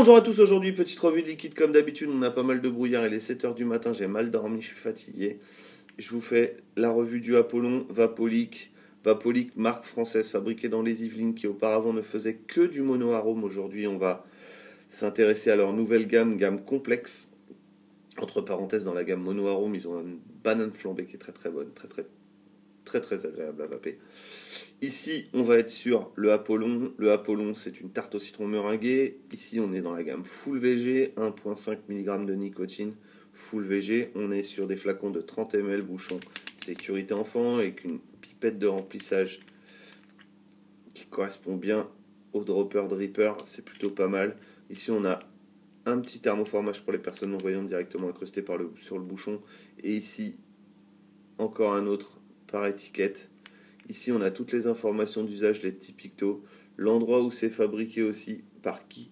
Bonjour à tous, aujourd'hui petite revue de liquide comme d'habitude, on a pas mal de brouillard, il est 7h du matin, j'ai mal dormi, je suis fatigué. Je vous fais la revue du Apollon Vapolique. Vapolique, marque française fabriquée dans les Yvelines qui auparavant ne faisait que du monoarôme. Aujourd'hui on va s'intéresser à leur nouvelle gamme complexe. Entre parenthèses, dans la gamme monoarôme, ils ont une banane flambée qui est très très bonne, très agréable à vaper. Ici, on va être sur le Apollon. Le Apollon, c'est une tarte au citron meringuée. Ici, on est dans la gamme Full VG, 1,5 mg de nicotine. Full VG, on est sur des flacons de 30 ml bouchon sécurité enfant avec une pipette de remplissage qui correspond bien au dropper dripper. C'est plutôt pas mal. Ici, on a un petit thermoformage pour les personnes non-voyantes directement incrusté sur le bouchon. Et ici, encore un autre par étiquette. Ici, on a toutes les informations d'usage, les petits pictos, l'endroit où c'est fabriqué aussi, par qui.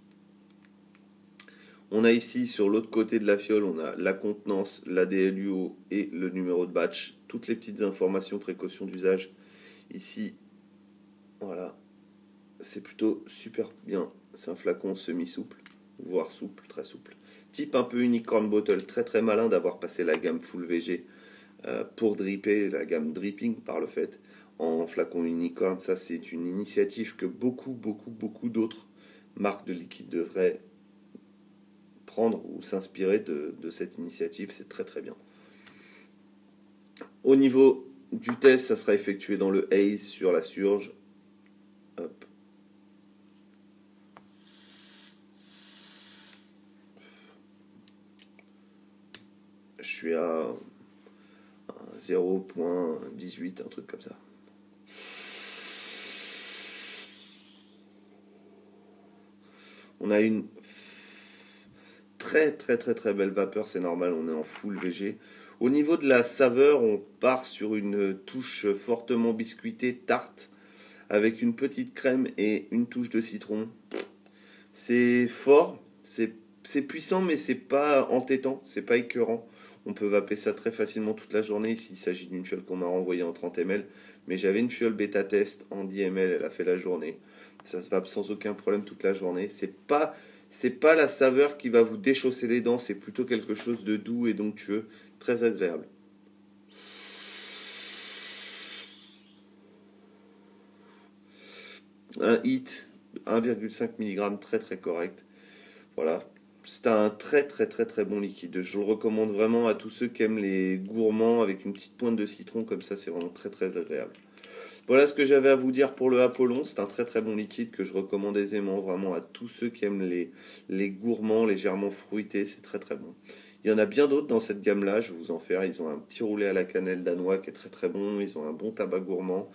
On a ici, sur l'autre côté de la fiole, on a la contenance, la DLUO et le numéro de batch. Toutes les petites informations, précautions d'usage. Ici, voilà, c'est plutôt super bien. C'est un flacon semi-souple, voire souple, très souple. Type un peu unicorn bottle, très malin d'avoir passé la gamme full VG pour dripper, la gamme dripping par le fait. En flacon unicorn, ça c'est une initiative que beaucoup d'autres marques de liquide devraient prendre ou s'inspirer de cette initiative, c'est très bien. Au niveau du test, ça sera effectué dans le haze sur la surge. Hop. Je suis à 0,18, un truc comme ça. On a une très belle vapeur, c'est normal, on est en full VG. Au niveau de la saveur, on part sur une touche fortement biscuitée, tarte, avec une petite crème et une touche de citron. C'est fort, c'est puissant, mais c'est pas entêtant, c'est pas écœurant. On peut vaper ça très facilement toute la journée. Ici, il s'agit d'une fiole qu'on m'a renvoyée en 30 ml, mais j'avais une fiole bêta test en 10 ml, elle a fait la journée. Ça se vape sans aucun problème toute la journée. C'est pas la saveur qui va vous déchausser les dents, c'est plutôt quelque chose de doux et d'onctueux, très agréable. Un hit, 1,5 mg, très correct. Voilà, c'est un très bon liquide. Je le recommande vraiment à tous ceux qui aiment les gourmands avec une petite pointe de citron, comme ça c'est vraiment très agréable. Voilà ce que j'avais à vous dire pour le Apollon. C'est un très bon liquide que je recommande aisément vraiment à tous ceux qui aiment les gourmands légèrement fruités. C'est très bon. Il y en a bien d'autres dans cette gamme-là, je vais vous en faire. Ils ont un petit roulé à la cannelle danois qui est très bon. Ils ont un bon tabac gourmand.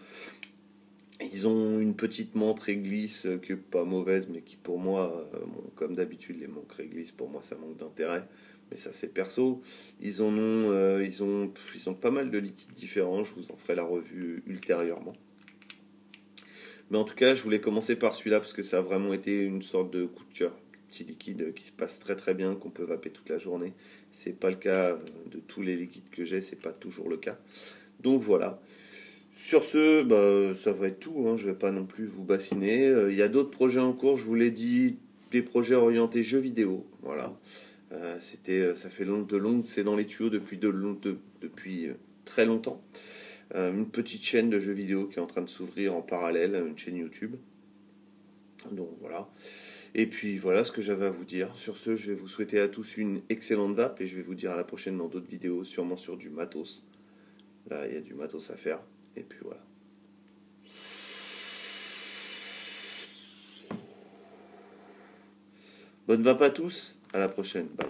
Ils ont une petite menthe réglisse qui n'est pas mauvaise, mais qui pour moi, comme d'habitude, les menthes réglisse, pour moi ça manque d'intérêt. Mais ça c'est perso. Ils ont pas mal de liquides différents. Je vous en ferai la revue ultérieurement. Mais en tout cas, je voulais commencer par celui-là parce que ça a vraiment été une sorte de coup de cœur. Petit liquide qui se passe très bien, qu'on peut vaper toute la journée. C'est pas le cas de tous les liquides que j'ai, c'est pas toujours le cas. Donc voilà. Sur ce, ça va être tout. Je vais pas non plus vous bassiner. Il y a d'autres projets en cours, je vous l'ai dit, des projets orientés jeux vidéo. Voilà. Ça fait c'est dans les tuyaux depuis très longtemps. Une petite chaîne de jeux vidéo qui est en train de s'ouvrir en parallèle, une chaîne YouTube. Donc voilà. Et puis voilà ce que j'avais à vous dire. Sur ce, je vais vous souhaiter à tous une excellente vape et je vais vous dire à la prochaine dans d'autres vidéos, sûrement sur du matos. Là, il y a du matos à faire. Et puis voilà. Bonne vape à tous. À la prochaine. Bye.